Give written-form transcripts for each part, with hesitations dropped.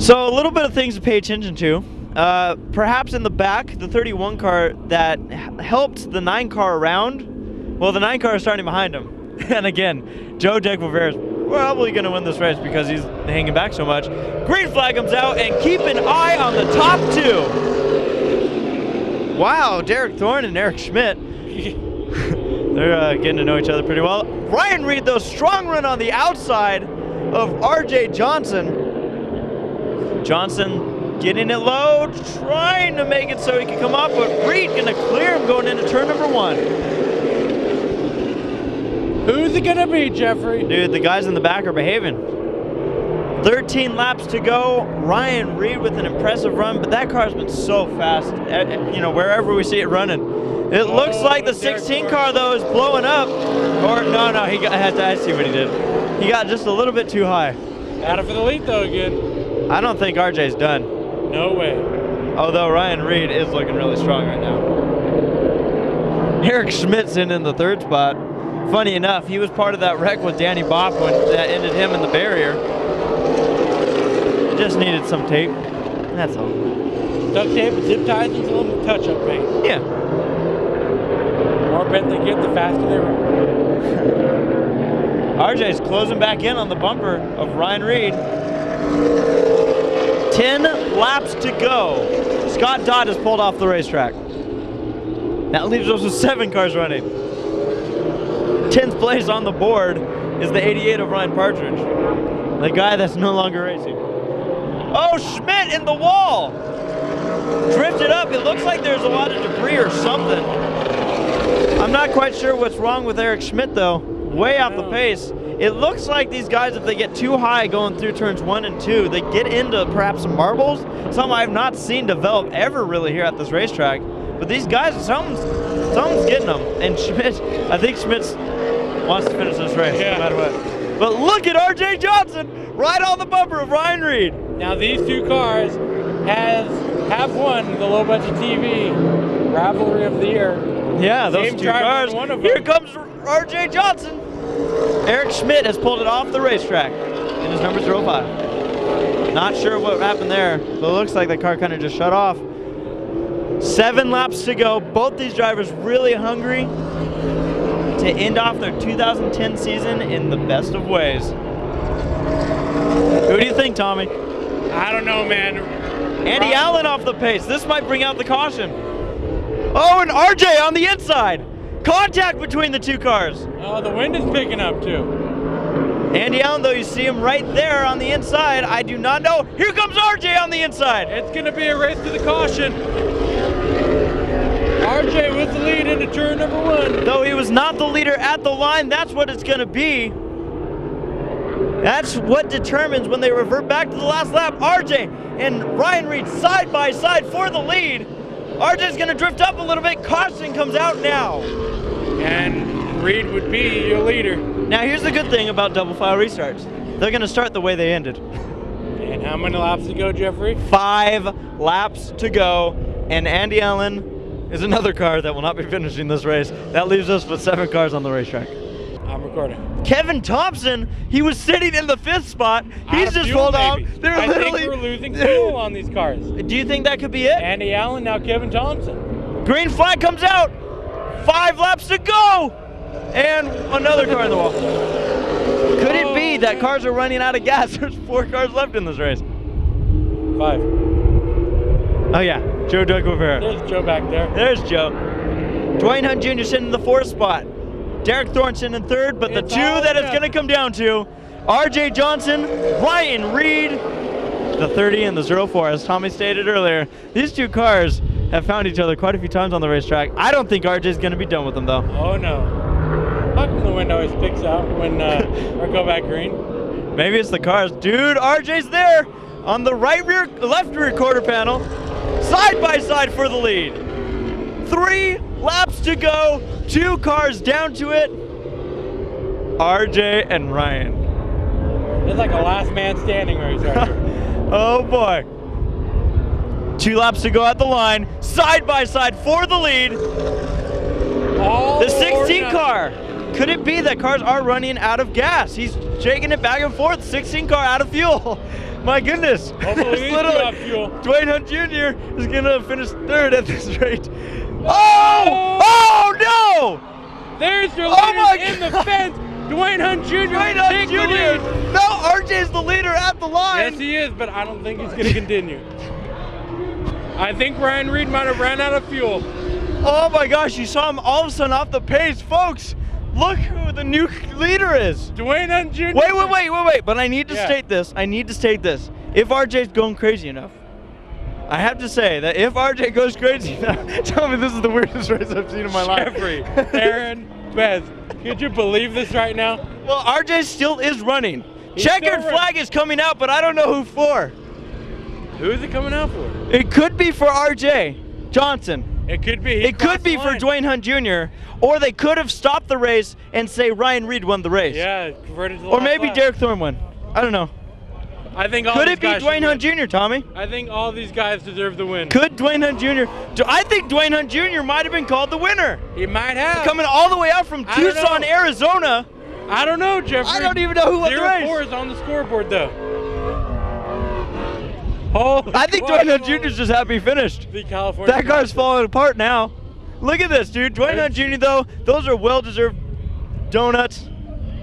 So a little bit of things to pay attention to. Perhaps in the back, the 31 car that helped the 9 car around, well, the 9 car is starting behind him. And again, Joe de Quivira is probably going to win this race because he's hanging back so much. Green flag comes out, and keep an eye on the top 2. Wow, Derek Thorne and Eric Schmidt. They're getting to know each other pretty well. Ryan Reed, though, strong run on the outside of RJ Johnson. Johnson getting it low, trying to make it so he can come up, but Reed gonna clear him going into turn number 1. Who's it gonna be, Jeffrey? Dude, the guys in the back are behaving. 13 laps to go. Ryan Reed with an impressive run, but that car's been so fast, you know, wherever we see it running. It looks like the 16 car, though, is blowing up. Or, no, he got, I see what he did. He got just a little bit too high. Out of the lead, though, again. I don't think RJ's done. No way. Although Ryan Reed is looking really strong right now. Eric Schmidt's in the 3rd spot. Funny enough, he was part of that wreck with Danny Bopp when that ended him in the barrier. Just needed some tape. That's all. Duct tape and zip ties and a little touch-up paint. Yeah. The more bent they get, the faster they run. RJ's closing back in on the bumper of Ryan Reed. 10 laps to go. Scott Dodd has pulled off the racetrack. That leaves us with 7 cars running. 10th place on the board is the 88 of Ryan Partridge, the guy that's no longer racing. Oh, Schmidt in the wall! Drifted up. It looks like there's a lot of debris or something. I'm not quite sure what's wrong with Eric Schmidt, though. Way off the pace. It looks like these guys, if they get too high going through turns 1 and 2, they get into perhaps some marbles, something I've not seen develop ever really here at this racetrack. But these guys, something's getting them. And Schmidt, I think Schmidt wants to finish this race, no matter what. But look at RJ Johnson, right on the bumper of Ryan Reed. Now these 2 cars have won the low budget TV rivalry of the year. Yeah, those 2 cars. Here comes RJ Johnson. Eric Schmidt has pulled it off the racetrack in his number 05. Not sure what happened there, but it looks like the car kind of just shut off. 7 laps to go. Both these drivers really hungry to end off their 2010 season in the best of ways. Who do you think, Tommy? I don't know, man. Andy Allen off the pace. This might bring out the caution. Oh, and RJ on the inside. Contact between the 2 cars. Oh, the wind is picking up, too. Andy Allen, though, you see him right there on the inside. I do not know. Here comes RJ on the inside. It's going to be a race to the caution. RJ with the lead into turn number 1. Though he was not the leader at the line, that's what it's going to be. That's what determines when they revert back to the last lap. RJ and Ryan Reed side by side for the lead. RJ's going to drift up a little bit. Caution comes out now. And Reed would be your leader. Now here's the good thing about double file restarts. They're going to start the way they ended. And how many laps to go, Jeffrey? 5 laps to go. And Andy Allen is another car that will not be finishing this race. That leaves us with 7 cars on the racetrack. I'm recording. Kevin Thompson, he was sitting in the 5th spot. He's just pulled off. I think we're losing fuel on these cars. Do you think that could be it? Andy Allen, now Kevin Thompson. Green flag comes out. 5 laps to go. And another car in the wall. Could it be that cars are running out of gas? There's 4 cars left in this race. 5. Oh yeah, Joe de Quivira. There's Joe back there. There's Joe. Dwayne Hunt Jr. sitting in the 4th spot. Derek Thornton in 3rd, but the 2 that it's going to come down to, RJ Johnson, Ryan Reed, the 30 and the 04. As Tommy stated earlier, these 2 cars have found each other quite a few times on the racetrack. I don't think RJ's going to be done with them, though. Oh, no. How come the wind always picks out when or go back green? Maybe it's the cars. Dude, RJ's there on the left rear quarter panel, side by side for the lead. 3 laps to go, 2 cars down to it. RJ and Ryan. It's like a last man standing race right here. Oh boy. 2 laps to go at the line, side by side for the lead. The 16 car. Could it be that cars are running out of gas? He's shaking it back and forth. 16 car out of fuel. My goodness. Hopefully these Literally, got fuel. Dwayne Hunt Jr. is going to finish third at this rate. Oh! Oh, no! There's your Oh my leader in the God. fence. Dwayne Hunt Jr. Dwayne will Hunt take the Jr. lead. No, RJ's the leader at the line. Yes, he is, but I don't think he's going to continue. I think Ryan Reed might have ran out of fuel. Oh my gosh, you saw him all of a sudden off the pace. Folks, look who the new leader is. Dwayne Hunt Jr. Wait. But I need to state this. If RJ's going crazy enough, I have to say that if RJ goes crazy enough, tell me this is the weirdest race I've seen in my life. Jeffrey, Aaron, Bez, could you believe this right now? Well, RJ still is running. He's Checkered still flag is coming out, but I don't know who for. Who is it coming out for? It could be for RJ Johnson. It could be. It could be for Dwayne Hunt Jr. Or they could have stopped the race and say Ryan Reed won the race. Yeah, converted to the Or last maybe lap. Derek Thorne won. I don't know. I think all Could these it be guys Dwayne should Hunt win. Jr., Tommy? I think all these guys deserve the win. Could Dwayne Hunt Jr. I think Dwayne Hunt Jr. might have been called the winner. He might have. Coming all the way out from I don't Tucson, know. Arizona. I don't know, Jeffrey. I don't even know who won the 0-4 race. is on the scoreboard, though. Holy I think Dwayne Hunt Jr. is just happy he finished. The California That car's falling apart now. Look at this, dude. Dwayne Hunt Jr., though, those are well-deserved donuts.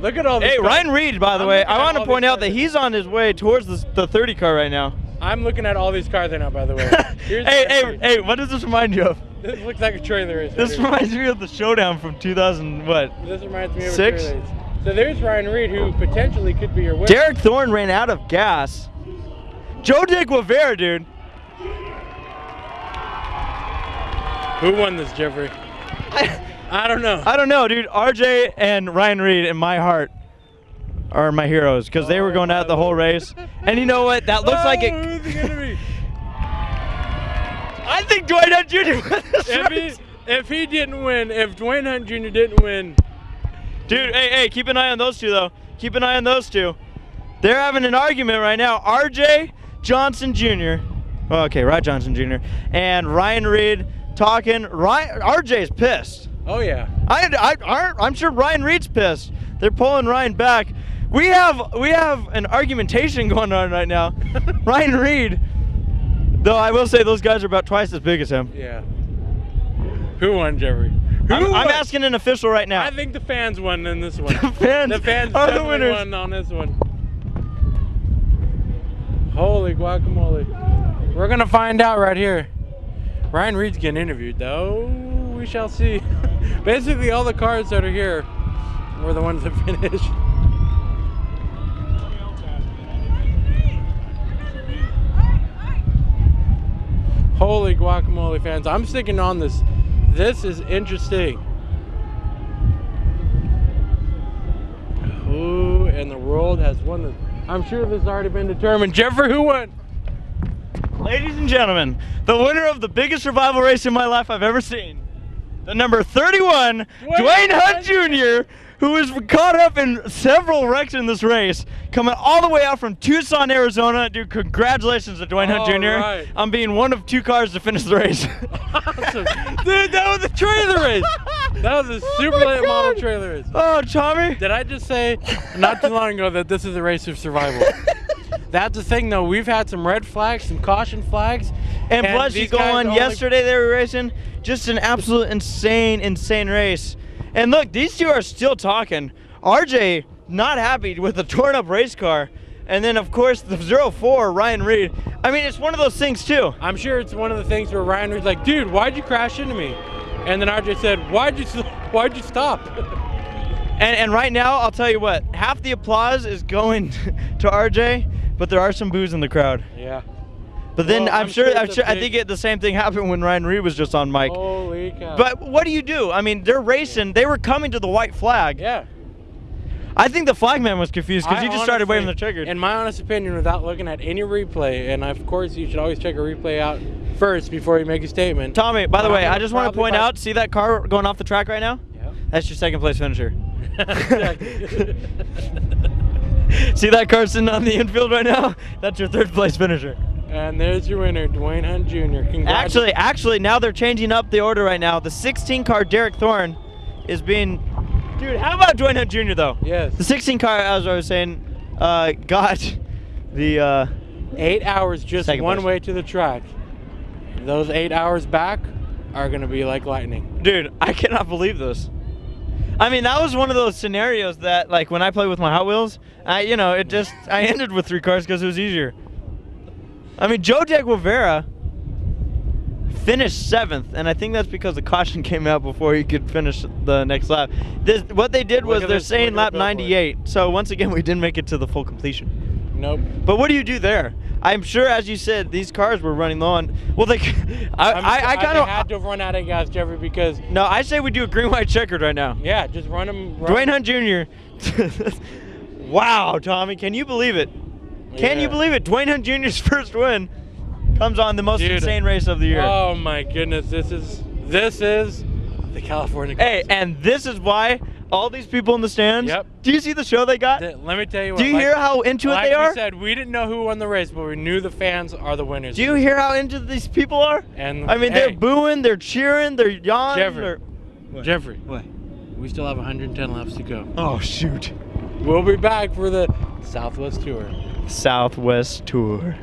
Look at all these Hey, cars. Ryan Reed, by the I'm way, looking I at want to all point these out that cars. he's on his way towards the 30 car right now. I'm looking at all these cars right now, by the way. Here's Hey, what does this remind you of? This looks like a trailer race. This right here. reminds me of the showdown from 2000, what? This reminds me of Six? a trailer race. So there's Ryan Reed, who potentially could be your winner. Derek Thorne ran out of gas. Joe De Guevara, dude. Who won this, Jeffrey? I don't know. I don't know, dude. RJ and Ryan Reed, in my heart, are my heroes because they were going out the whole race. And you know what? That looks like it. Who's it gonna be? I think Dwayne Hunt Jr. won this race. If he didn't win, if Dwayne Hunt Jr. didn't win, Dude, hey, keep an eye on those two, though. Keep an eye on those two. They're having an argument right now. RJ Johnson Jr. Oh, okay, Rod Johnson Jr. and Ryan Reed talking. RJ's pissed. oh yeah. I'm sure Ryan Reed's pissed. They're pulling Ryan back. We have an argumentation going on right now. Ryan Reed, though I will say those guys are about twice as big as him. Yeah. Who won, Jeffrey? I'm won? asking an official right now. I think the fans won in this one. The fans The fans are the definitely winners. won on this one. Holy guacamole. We're gonna find out right here. Ryan Reed's getting interviewed, though. We shall see. Basically, all the cars that are here were the ones that finished. Holy guacamole, fans. I'm sticking on this. This is interesting. Who in the world has won this? I'm sure this has already been determined. Jeffrey, who won? Ladies and gentlemen, the winner of the biggest survival race in my life I've ever seen. The number 31, Dwayne Hunt Jr., who was caught up in several wrecks in this race, coming all the way out from Tucson, Arizona. Dude, congratulations to Dwayne Hunt Jr. right. on being one of two cars to finish the race. Awesome. Dude, that was a trailer race. That was a super late model trailer race. Oh, Tommy. Did I just say not too long ago that this is a race of survival? That's the thing, though. We've had some red flags, some caution flags. And plus, you these go guys on only- yesterday, they were racing. Just an absolute insane race. And look, these two are still talking. RJ not happy with the torn up race car. And then, of course, the 04, Ryan Reed. I mean, it's one of those things, too. I'm sure it's one of the things where Ryan Reed's like, dude, why'd you crash into me? And then RJ said, why'd you stop? And right now, I'll tell you what, half the applause is going to RJ, but there are some boos in the crowd. Yeah. But then Well, I'm sure I it's a think the same thing happened when Ryan Reed was just on mic. Holy cow. But what do you do? I mean, they're racing. They were coming to the white flag. Yeah. I think the flagman was confused because I he just started waving the honestly, trigger. In my honest opinion, without looking at any replay, and of course you should always check a replay out first before you make a statement. Tommy, by the way, I just want to Probably point by- out, see that car going off the track right now? Yeah. That's your second place finisher. Exactly. See that car sitting on the infield right now? That's your third place finisher. And there's your winner, Dwayne Hunt Jr. Congratulations. Actually, now they're changing up the order right now. The 16 car Derek Thorne is being... Dude, how about Dwayne Hunt Jr. though? Yes. The 16 car, as I was saying, got the 8 hours just Second one place. way to the track. Those 8 hours back are gonna be like lightning. Dude, I cannot believe this. I mean, that was one of those scenarios that, like, when I play with my Hot Wheels, I ended with 3 cars because it was easier. I mean, Joe De Guevara finished 7th, and I think that's because the caution came out before he could finish the next lap. What they did was they're saying lap 98, so once again, we didn't make it to the full completion. Nope. But what do you do there? I'm sure, as you said, these cars were running low on. Well, I kind of had to run out of gas, Jeffrey, because no. I say we do a green-white checkered right now. yeah, just run them. Dwayne Hunt Jr. Wow, Tommy, can you believe it? Can you believe it? Dwayne Hunt Jr.'s first win comes on the most insane race of the year. Oh my goodness, this is the California Classic. Hey, and this is why all these people in the stands. Yep. Do you see the show they got? Let me tell you what. Do you hear how into it they are? Like we said, we didn't know who won the race, but we knew the fans are the winners. Do you hear how into these people are? And I mean, they're booing, they're cheering, they're yawning. Jeffrey, What? we still have 110 laps to go. Oh, shoot. We'll be back for the Southwest Tour. Southwest Tour.